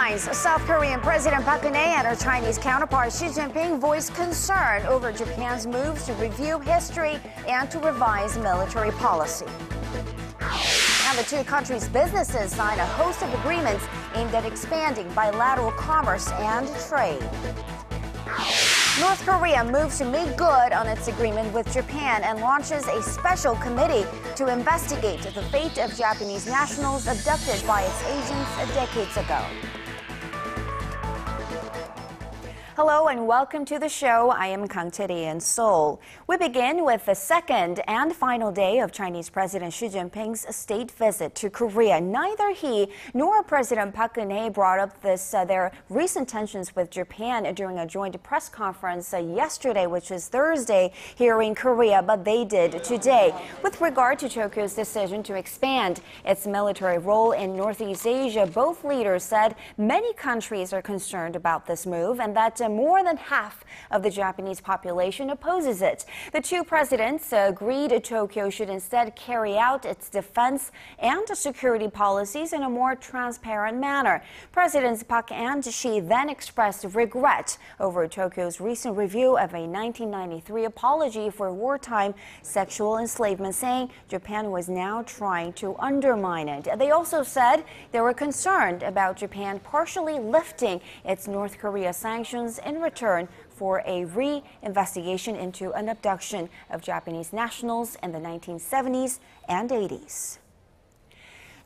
headlines. South Korean President Park Geun-hye and her Chinese counterpart Xi Jinping voiced concern over Japan's moves to review history and to revise military policy. And the two countries' businesses signed a host of agreements aimed at expanding bilateral commerce and trade. North Korea moves to make good on its agreement with Japan and launches a special committee to investigate the fate of Japanese nationals abducted by its agents decades ago. Hello and welcome to the show. I am Kang Tae-ri in Seoul. We begin with the second and final day of Chinese President Xi Jinping's state visit to Korea. Neither he nor President Park Geun-hye brought up their recent tensions with Japan during a joint press conference yesterday, which is Thursday, here in Korea, but they did today. With regard to Tokyo's decision to expand its military role in Northeast Asia, both leaders said many countries are concerned about this move and that more than half of the Japanese population opposes it. The two presidents agreed Tokyo should instead carry out its defense and security policies in a more transparent manner. Presidents Park and Xi then expressed regret over Tokyo's recent review of a 1993 apology for wartime sexual enslavement, saying Japan was now trying to undermine it. They also said they were concerned about Japan partially lifting its North Korea sanctions in return for a re-investigation into an abduction of Japanese nationals in the 1970s and 80s.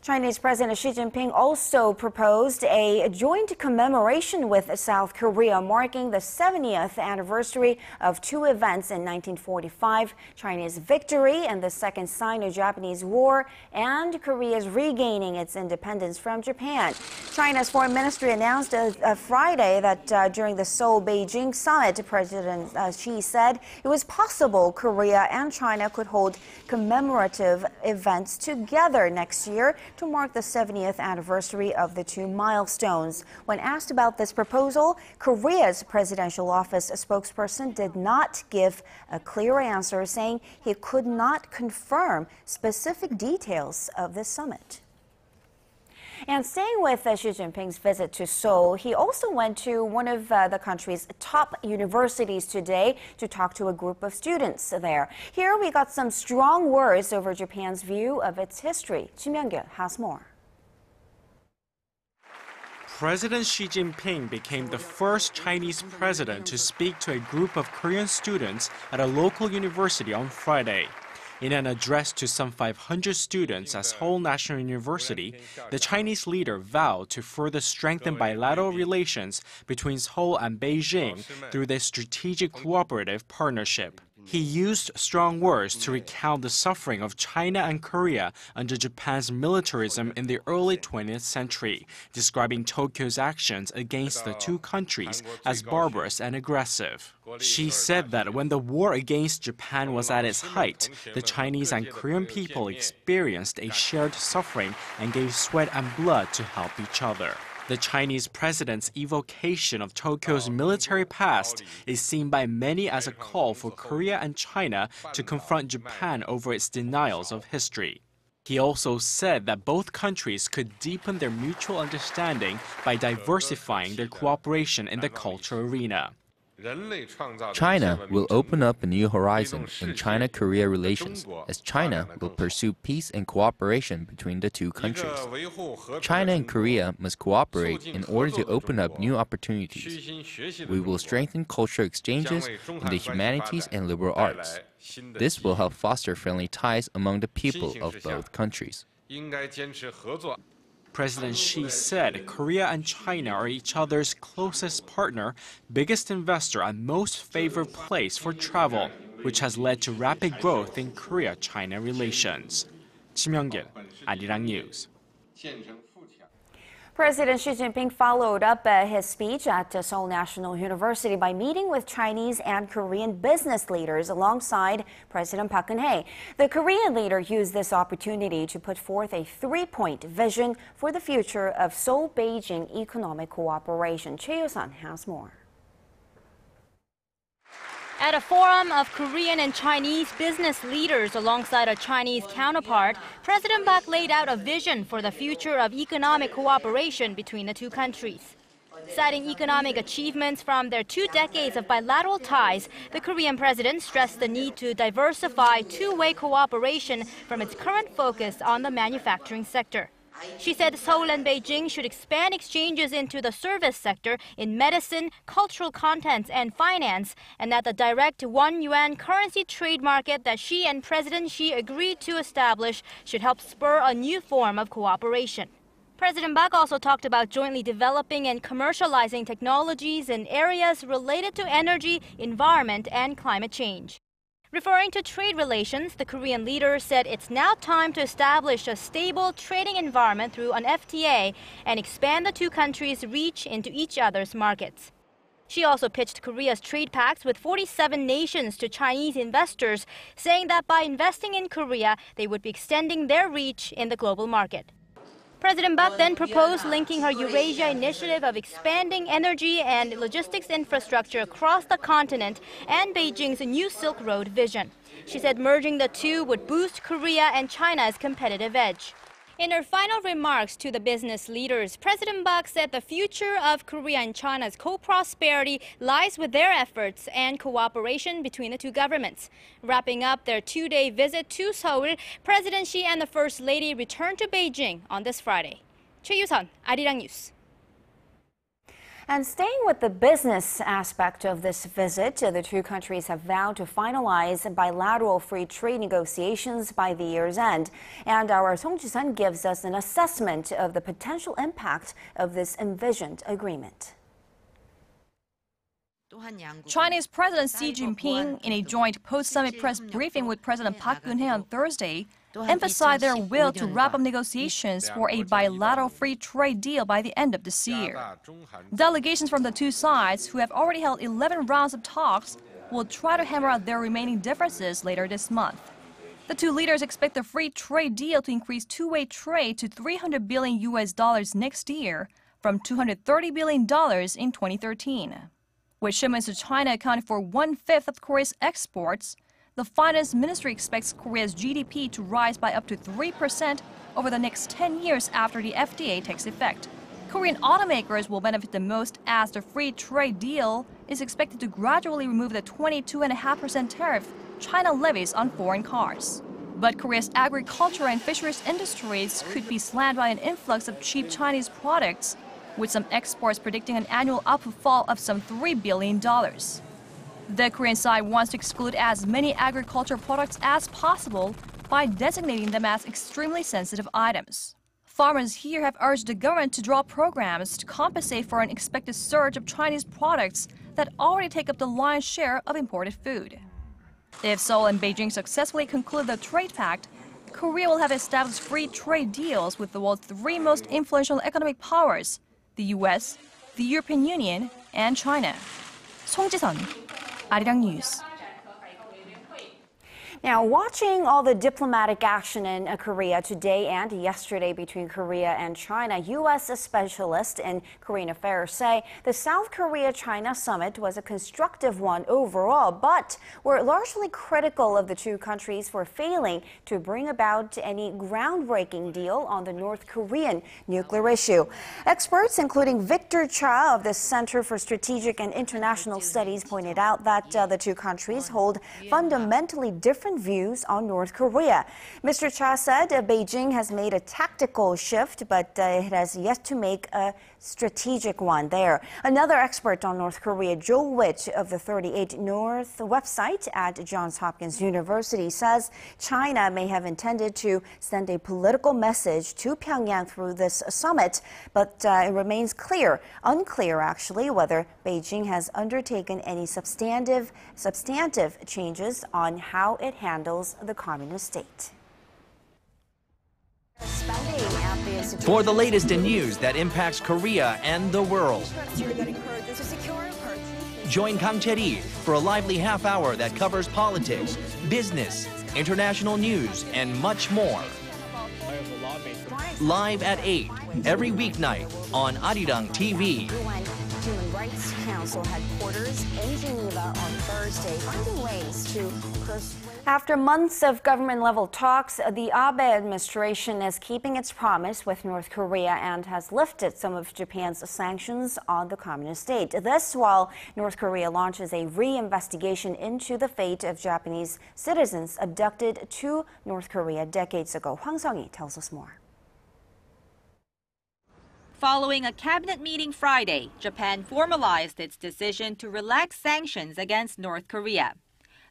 Chinese President Xi Jinping also proposed a joint commemoration with South Korea, marking the 70th anniversary of two events in 1945, China's victory in the Second Sino-Japanese War and Korea's regaining its independence from Japan. China's foreign ministry announced Friday that during the Seoul-Beijing summit, President Xi said it was possible Korea and China could hold commemorative events together next year to mark the 70th anniversary of the two milestones. When asked about this proposal, Korea's presidential office spokesperson did not give a clear answer, saying he could not confirm specific details of this summit. And staying with Xi Jinping's visit to Seoul, he also went to one of the country's top universities today to talk to a group of students there. Here we got some strong words over Japan's view of its history. Kim Myung-gil has more. President Xi Jinping became the first Chinese president to speak to a group of Korean students at a local university on Friday. In an address to some 500 students at Seoul National University, the Chinese leader vowed to further strengthen bilateral relations between Seoul and Beijing through their strategic cooperative partnership. He used strong words to recount the suffering of China and Korea under Japan's militarism in the early 20th century, describing Tokyo's actions against the two countries as barbarous and aggressive. Xi said that when the war against Japan was at its height, the Chinese and Korean people experienced a shared suffering and gave sweat and blood to help each other. The Chinese president's evocation of Tokyo's military past is seen by many as a call for Korea and China to confront Japan over its denials of history. He also said that both countries could deepen their mutual understanding by diversifying their cooperation in the culture arena. China will open up a new horizon in China-Korea relations as China will pursue peace and cooperation between the two countries. China and Korea must cooperate in order to open up new opportunities. We will strengthen cultural exchanges in the humanities and liberal arts. This will help foster friendly ties among the people of both countries. President Xi said Korea and China are each other's closest partner, biggest investor, and most favored place for travel, which has led to rapid growth in Korea-China relations. Kim Myung-gil, ARIRANG News. President Xi Jinping followed up his speech at Seoul National University by meeting with Chinese and Korean business leaders alongside President Park Geun-hye. The Korean leader used this opportunity to put forth a three-point vision for the future of Seoul-Beijing economic cooperation. Choi Yoo-sun has more. At a forum of Korean and Chinese business leaders alongside a Chinese counterpart, President Park laid out a vision for the future of economic cooperation between the two countries. Citing economic achievements from their 2 decades of bilateral ties, the Korean president stressed the need to diversify two-way cooperation from its current focus on the manufacturing sector. She said Seoul and Beijing should expand exchanges into the service sector in medicine, cultural contents, and finance, and that the direct won-yuan currency trade market that Xi and President Xi agreed to establish should help spur a new form of cooperation. President Park also talked about jointly developing and commercializing technologies in areas related to energy, environment, and climate change. Referring to trade relations, the Korean leader said it's now time to establish a stable trading environment through an FTA and expand the two countries' reach into each other's markets. She also pitched Korea's trade pacts with 47 nations to Chinese investors, saying that by investing in Korea, they would be extending their reach in the global market. President Park then proposed linking her Eurasia initiative of expanding energy and logistics infrastructure across the continent and Beijing's New Silk Road vision. She said merging the two would boost Korea and China's competitive edge. In her final remarks to the business leaders, President Park said the future of Korea and China's co-prosperity lies with their efforts and cooperation between the two governments. Wrapping up their 2-day visit to Seoul, President Xi and the First Lady returned to Beijing on this Friday. Choi Yu-sun, ARIRANG News. And staying with the business aspect of this visit, the two countries have vowed to finalize bilateral free trade negotiations by the year's end. And our Song Ji-sun gives us an assessment of the potential impact of this envisioned agreement. Chinese President Xi Jinping, in a joint post-summit press briefing with President Park Geun-hye on Thursday, emphasized their will to wrap up negotiations for a bilateral free trade deal by the end of this year. Delegations from the two sides, who have already held 11 rounds of talks, will try to hammer out their remaining differences later this month. The two leaders expect the free trade deal to increase two-way trade to $300 billion next year, from $230 billion in 2013. With shipments to China accounting for 1/5 of Korea's exports, the Finance Ministry expects Korea's GDP to rise by up to 3% over the next 10 years after the FTA takes effect. Korean automakers will benefit the most as the free trade deal is expected to gradually remove the 22.5% tariff China levies on foreign cars. But Korea's agriculture and fisheries industries could be slammed by an influx of cheap Chinese products, with some exports predicting an annual output fall of some $3 billion. The Korean side wants to exclude as many agricultural products as possible by designating them as extremely sensitive items. Farmers here have urged the government to draw programs to compensate for an expected surge of Chinese products that already take up the lion's share of imported food. If Seoul and Beijing successfully conclude the trade pact, Korea will have established free trade deals with the world's 3 most influential economic powers: the US, the European Union, and China. Song Ji-sun, ARIRANG News. Now, watching all the diplomatic action in Korea today and yesterday between Korea and China, U.S. specialists in Korean affairs say the South Korea-China summit was a constructive one overall, but were largely critical of the two countries for failing to bring about any groundbreaking deal on the North Korean nuclear issue. Experts, including Victor Cha of the Center for Strategic and International Studies, pointed out that the two countries hold fundamentally different views on North Korea. Mr. Cha said Beijing has made a tactical shift, but it has yet to make a strategic one there. Another expert on North Korea, Joel Witch of the 38 North website at Johns Hopkins University, says China may have intended to send a political message to Pyongyang through this summit, but it remains unclear actually, whether Beijing has undertaken any substantive changes on how it handles the communist state. For the latest in news that impacts Korea and the world, join Kang Chae-ri for a lively half hour that covers politics, business, international news, and much more. Live at 8 every weeknight on ARIRANG TV. Human Rights Council headquarters in Geneva on Thursday, finding ways to persuade. After months of government-level talks, the Abe administration is keeping its promise with North Korea and has lifted some of Japan's sanctions on the communist state. This while North Korea launches a re-investigation into the fate of Japanese citizens abducted to North Korea decades ago. Hwang Sung-hee tells us more. Following a cabinet meeting Friday, Japan formalized its decision to relax sanctions against North Korea.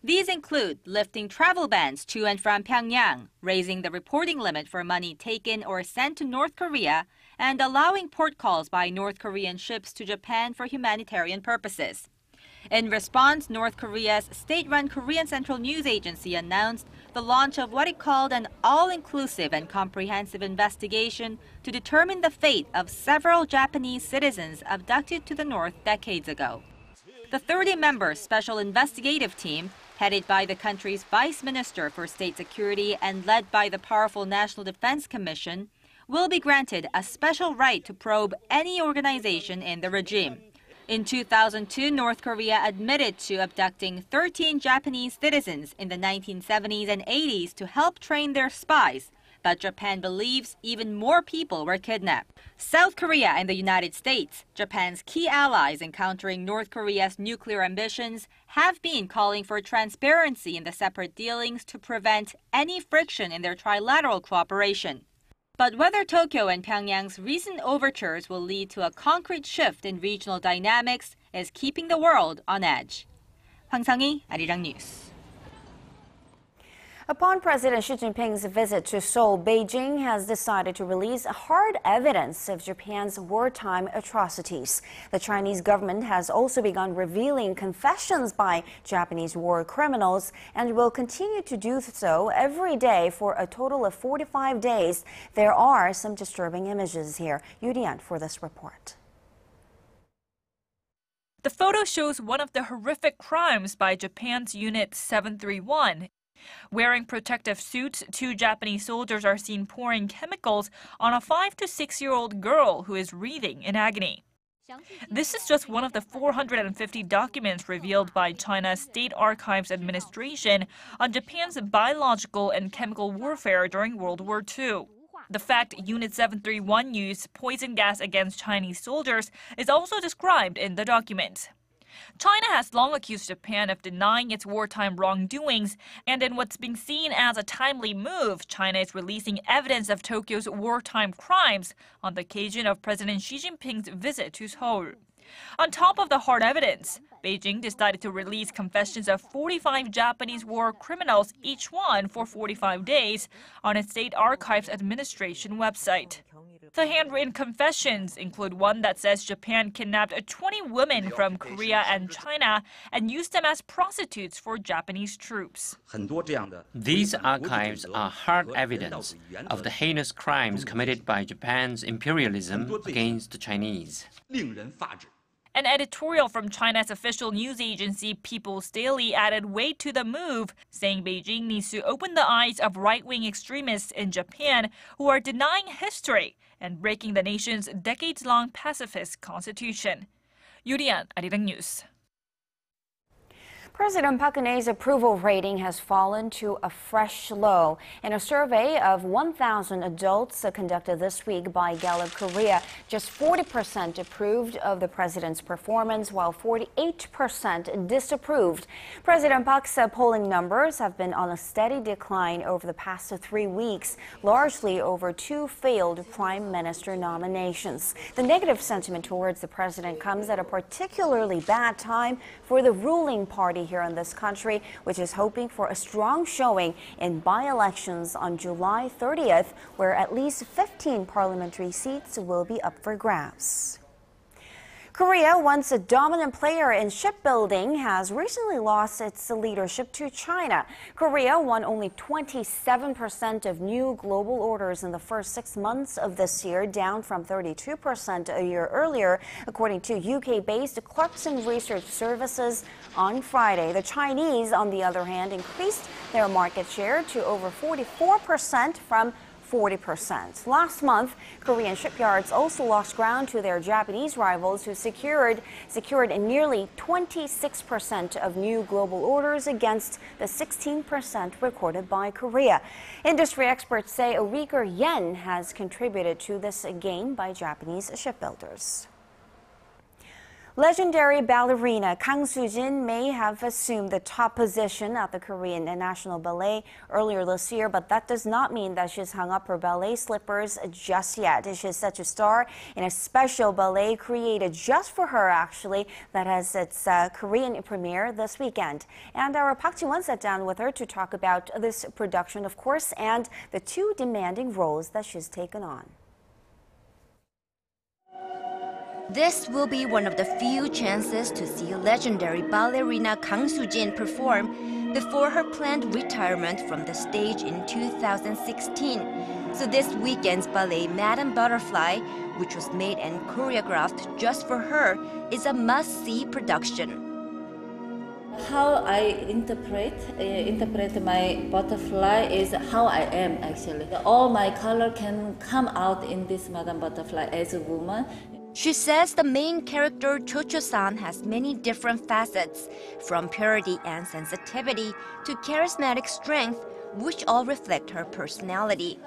These include lifting travel bans to and from Pyongyang, raising the reporting limit for money taken or sent to North Korea, and allowing port calls by North Korean ships to Japan for humanitarian purposes. In response, North Korea's state-run Korean Central News Agency announced the launch of what it called an all-inclusive and comprehensive investigation to determine the fate of several Japanese citizens abducted to the north decades ago. The 30-member special investigative team, headed by the country's Vice Minister for State Security and led by the powerful National Defense Commission, will be granted a special right to probe any organization in the regime. In 2002, North Korea admitted to abducting 13 Japanese citizens in the 1970s and 80s to help train their spies. But Japan believes even more people were kidnapped. South Korea and the United States, Japan's key allies in countering North Korea's nuclear ambitions, have been calling for transparency in the separate dealings to prevent any friction in their trilateral cooperation. But whether Tokyo and Pyongyang's recent overtures will lead to a concrete shift in regional dynamics is keeping the world on edge. Hwang Sung-hee, ARIRANG News. Upon President Xi Jinping's visit to Seoul, Beijing has decided to release hard evidence of Japan's wartime atrocities. The Chinese government has also begun revealing confessions by Japanese war criminals and will continue to do so every day for a total of 45 days. There are some disturbing images here. Yu Dian for this report. The photo shows one of the horrific crimes by Japan's Unit 731. Wearing protective suits, 2 Japanese soldiers are seen pouring chemicals on a 5 to 6-year-old girl who is writhing in agony. This is just one of the 450 documents revealed by China's State Archives Administration on Japan's biological and chemical warfare during World War II. The fact Unit 731 used poison gas against Chinese soldiers is also described in the document. China has long accused Japan of denying its wartime wrongdoings, and in what's being seen as a timely move, China is releasing evidence of Tokyo's wartime crimes on the occasion of President Xi Jinping's visit to Seoul. On top of the hard evidence, Beijing decided to release confessions of 45 Japanese war criminals, each one for 45 days, on its State Archives Administration website. The handwritten confessions include one that says Japan kidnapped 20 women from Korea and China and used them as prostitutes for Japanese troops. These archives are hard evidence of the heinous crimes committed by Japan's imperialism against the Chinese. An editorial from China's official news agency People's Daily added weight to the move, saying Beijing needs to open the eyes of right-wing extremists in Japan who are denying history and breaking the nation's decades-long pacifist constitution. Yu Dian, ARIRANG News. President Park Geun-hye's approval rating has fallen to a fresh low. In a survey of 1,000 adults conducted this week by Gallup Korea, just 40% approved of the president's performance, while 48% disapproved. President Park's polling numbers have been on a steady decline over the past 3 weeks, largely over 2 failed prime minister nominations. The negative sentiment towards the president comes at a particularly bad time for the ruling party here in this country, which is hoping for a strong showing in by-elections on July 30th, where at least 15 parliamentary seats will be up for grabs. Korea, once a dominant player in shipbuilding, has recently lost its leadership to China. Korea won only 27% of new global orders in the first 6 months of this year, down from 32% a year earlier, according to UK-based Clarkson Research Services on Friday. The Chinese, on the other hand, increased their market share to over 44% from 40%. Last month, Korean shipyards also lost ground to their Japanese rivals, who secured nearly 26% of new global orders against the 16% recorded by Korea. Industry experts say a weaker yen has contributed to this gain by Japanese shipbuilders. Legendary ballerina Kang Soo-jin may have assumed the top position at the Korean National Ballet earlier this year, but that does not mean that she's hung up her ballet slippers just yet. She's set to star in a special ballet created just for her, actually, that has its Korean premiere this weekend. And our Park Ji-won sat down with her to talk about this production, of course, and the two demanding roles that she's taken on. This will be one of the few chances to see legendary ballerina Kang Soo-jin perform before her planned retirement from the stage in 2016. So this weekend's ballet Madame Butterfly, which was made and choreographed just for her, is a must-see production. How I interpret my butterfly is how I am, actually. All my color can come out in this Madame Butterfly as a woman. She says the main character Cho-cho-san has many different facets, from purity and sensitivity to charismatic strength, which all reflect her personality.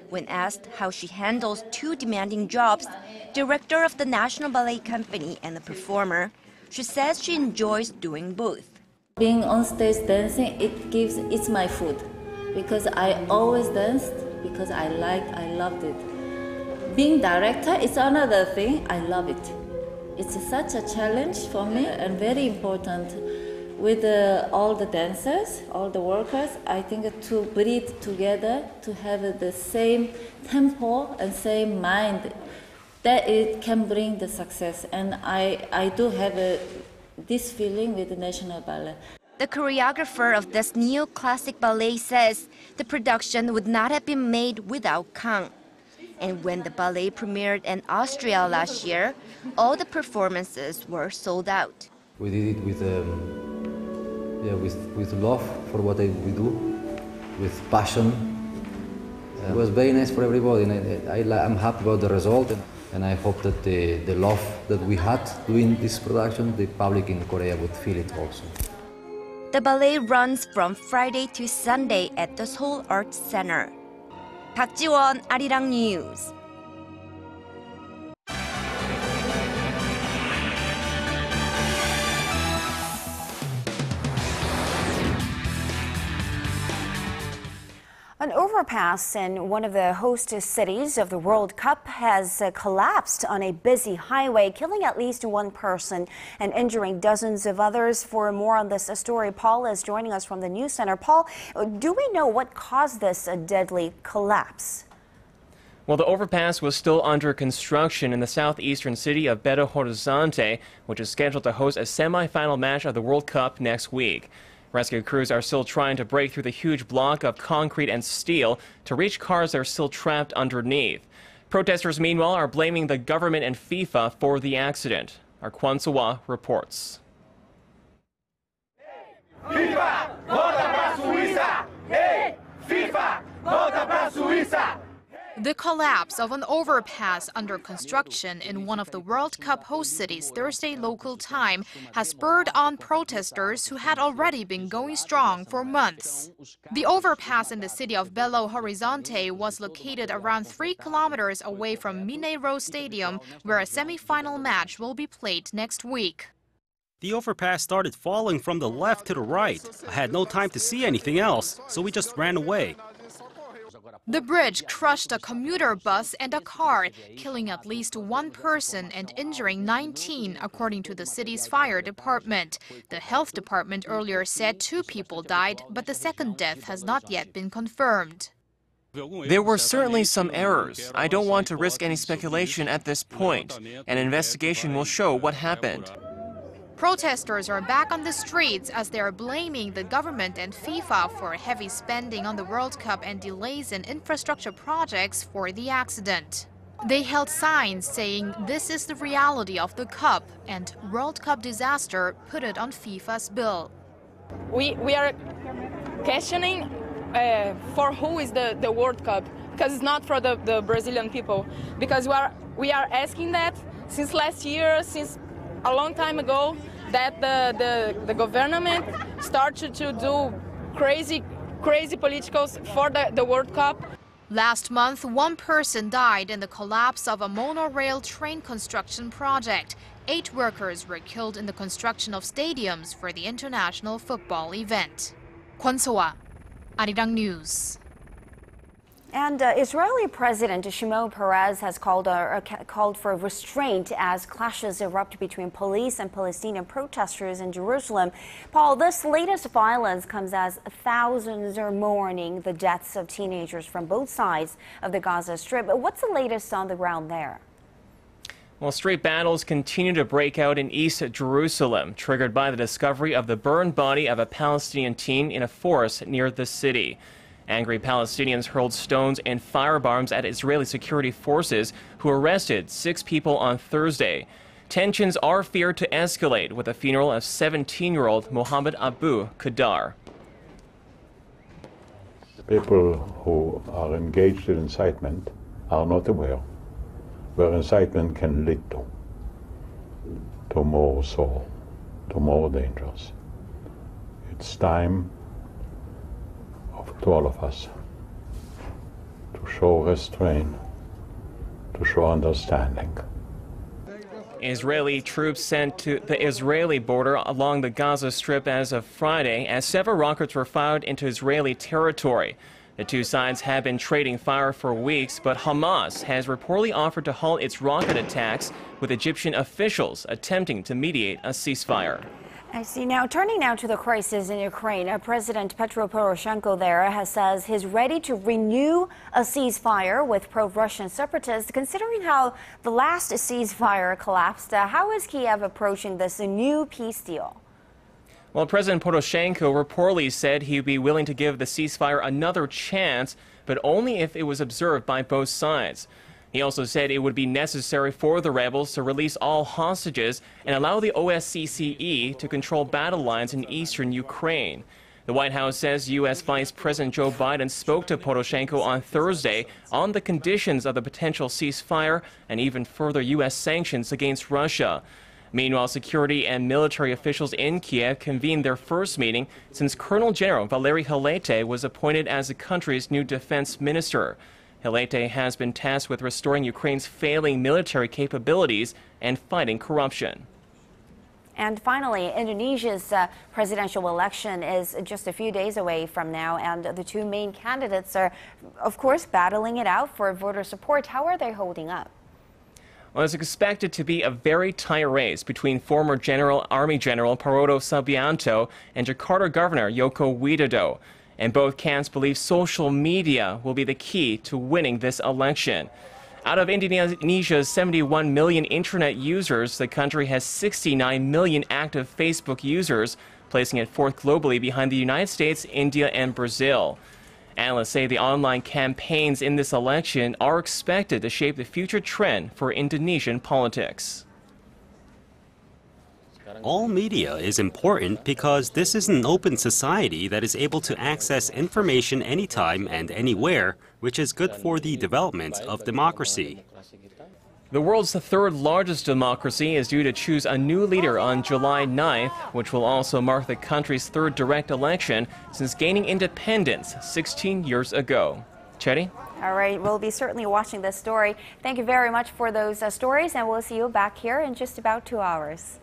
When asked how she handles two demanding jobs, director of the National Ballet Company and a performer, she says she enjoys doing both. Being on stage dancing, it's my food, because I always danced because I loved it. Being director is another thing. I love it. It's such a challenge for me and very important with all the dancers, all the workers. I think to breathe together, to have the same tempo and same mind, that it can bring the success. And I do have this feeling with the National Ballet. The choreographer of this neoclassic ballet says the production would not have been made without Kang. And when the ballet premiered in Austria last year, all the performances were sold out. We did it with love for what we do, with passion. It was very nice for everybody, and I'm happy about the result. And I hope that the love that we had doing this production, the public in Korea would feel it also. The ballet runs from Friday to Sunday at the Seoul Arts Center. Park Ji-won, ARIRANG News. An overpass in one of the host cities of the World Cup has collapsed on a busy highway, killing at least one person and injuring dozens of others. For more on this story, Paul is joining us from the news center. Paul, do we know what caused this deadly collapse? Well, the overpass was still under construction in the southeastern city of Belo Horizonte, which is scheduled to host a semi-final match of the World Cup next week. Rescue crews are still trying to break through the huge block of concrete and steel to reach cars that are still trapped underneath. Protesters, meanwhile, are blaming the government and FIFA for the accident. Our Kwon So-wha reports. FIFA, volta pra Suíça! Hey, FIFA, volta pra Suíça! The collapse of an overpass under construction in one of the World Cup host cities Thursday local time has spurred on protesters who had already been going strong for months. The overpass in the city of Belo Horizonte was located around 3 kilometers away from Mineiro Stadium, where a semi-final match will be played next week. The overpass started falling from the left to the right. I had no time to see anything else, so we just ran away. The bridge crushed a commuter bus and a car, killing at least one person and injuring 19, according to the city's fire department. The health department earlier said 2 people died, but the second death has not yet been confirmed. There were certainly some errors. I don't want to risk any speculation at this point. An investigation will show what happened. Protesters are back on the streets as they are blaming the government and FIFA for heavy spending on the World Cup and delays in infrastructure projects for the accident. They held signs saying this is the reality of the Cup and World Cup disaster put it on FIFA's bill. We are questioning for who is the World Cup. because it's not for the Brazilian people. Because we are asking that since last year, since a long time ago, that the government started to do crazy politicals for the World Cup. Last month, one person died in the collapse of a monorail train construction project. 8 workers were killed in the construction of stadiums for the international football event. Kwon So-ah, ARIRANG News. And Israeli President Shimon Peres has called for restraint as clashes erupt between police and Palestinian protesters in Jerusalem. Paul, this latest violence comes as thousands are mourning the deaths of teenagers from both sides of the Gaza Strip. What's the latest on the ground there? Well, street battles continue to break out in East Jerusalem, triggered by the discovery of the burned body of a Palestinian teen in a forest near the city. Angry Palestinians hurled stones and firebombs at Israeli security forces, who arrested 6 people on Thursday. Tensions are feared to escalate with the funeral of 17-year-old Mohammed Abu Qadar. People who are engaged in incitement are not aware where incitement can lead to more sorrow, to more dangers. It's time to all of us to show restraint, to show understanding. Israeli troops sent to the Israeli border along the Gaza Strip as of Friday, as several rockets were fired into Israeli territory. The two sides have been trading fire for weeks, but Hamas has reportedly offered to halt its rocket attacks, with Egyptian officials attempting to mediate a ceasefire. I see. Now, turning now to the crisis in Ukraine, President Petro Poroshenko there says he's ready to renew a ceasefire with pro-Russian separatists. Considering how the last ceasefire collapsed, how is Kiev approaching this new peace deal? Well, President Poroshenko reportedly said he'd be willing to give the ceasefire another chance, but only if it was observed by both sides. He also said it would be necessary for the rebels to release all hostages and allow the OSCE to control battle lines in eastern Ukraine. The White House says U.S. Vice President Joe Biden spoke to Poroshenko on Thursday on the conditions of the potential ceasefire and even further U.S. sanctions against Russia. Meanwhile, security and military officials in Kiev convened their first meeting since Colonel General Valery Helete was appointed as the country's new defense minister. Helete has been tasked with restoring Ukraine's failing military capabilities and fighting corruption. And finally, Indonesia's presidential election is just a few days away from now, and the two main candidates are, of course, battling it out for voter support. How are they holding up? Well, it's expected to be a very tight race between former Army General Prabowo Subianto and Jakarta Governor Joko Widodo. And both camps believe social media will be the key to winning this election. Out of Indonesia's 71 million internet users, the country has 69 million active Facebook users, placing it 4th globally behind the United States, India, and Brazil. Analysts say the online campaigns in this election are expected to shape the future trend for Indonesian politics. All media is important because this is an open society that is able to access information anytime and anywhere, which is good for the development of democracy. The world's 3rd largest democracy is due to choose a new leader on July 9th, which will also mark the country's 3rd direct election since gaining independence 16 years ago. Chetty? All right, we'll be certainly watching this story. Thank you very much for those stories, and we'll see you back here in just about 2 hours.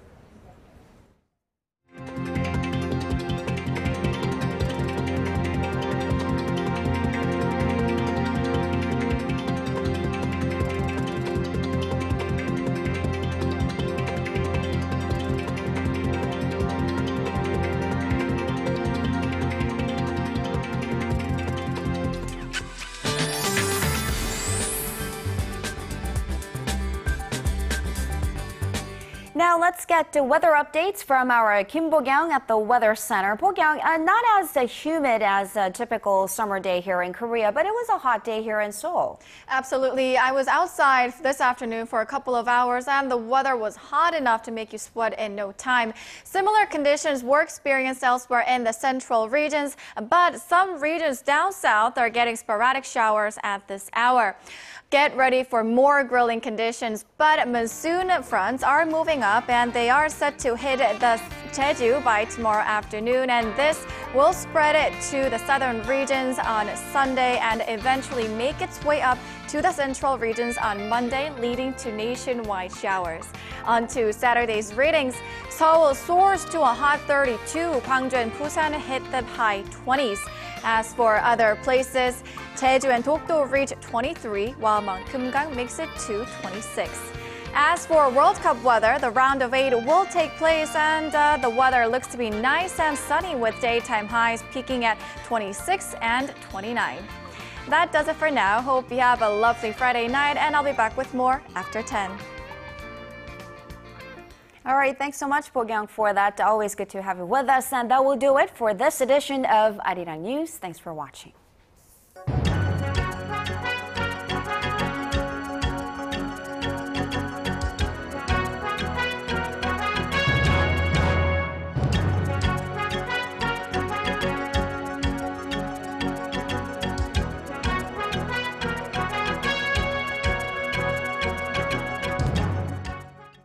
Now let's get to weather updates from our Kim Bo-kyung at the Weather Center. Bo-kyung, not as humid as a typical summer day here in Korea, but it was a hot day here in Seoul. Absolutely. I was outside this afternoon for a couple of hours and the weather was hot enough to make you sweat in no time. Similar conditions were experienced elsewhere in the central regions, but some regions down south are getting sporadic showers at this hour. Get ready for more grilling conditions, but monsoon fronts are moving up and they are set to hit the Jeju by tomorrow afternoon, and this will spread it to the southern regions on Sunday and eventually make its way up to the central regions on Monday, leading to nationwide showers. On to Saturday's readings. Seoul soars to a hot 32. Gwangju and Busan hit the high 20s. As for other places, Jeju and Dokdo reach 23, while Mount Kumgang makes it to 26. As for World Cup weather, the round of 8 will take place and the weather looks to be nice and sunny with daytime highs peaking at 26 and 29. That does it for now. Hope you have a lovely Friday night, and I'll be back with more after 10. All right, thanks so much, Bo-kyung, for that. Always good to have you with us. And that will do it for this edition of ARIRANG News. Thanks for watching.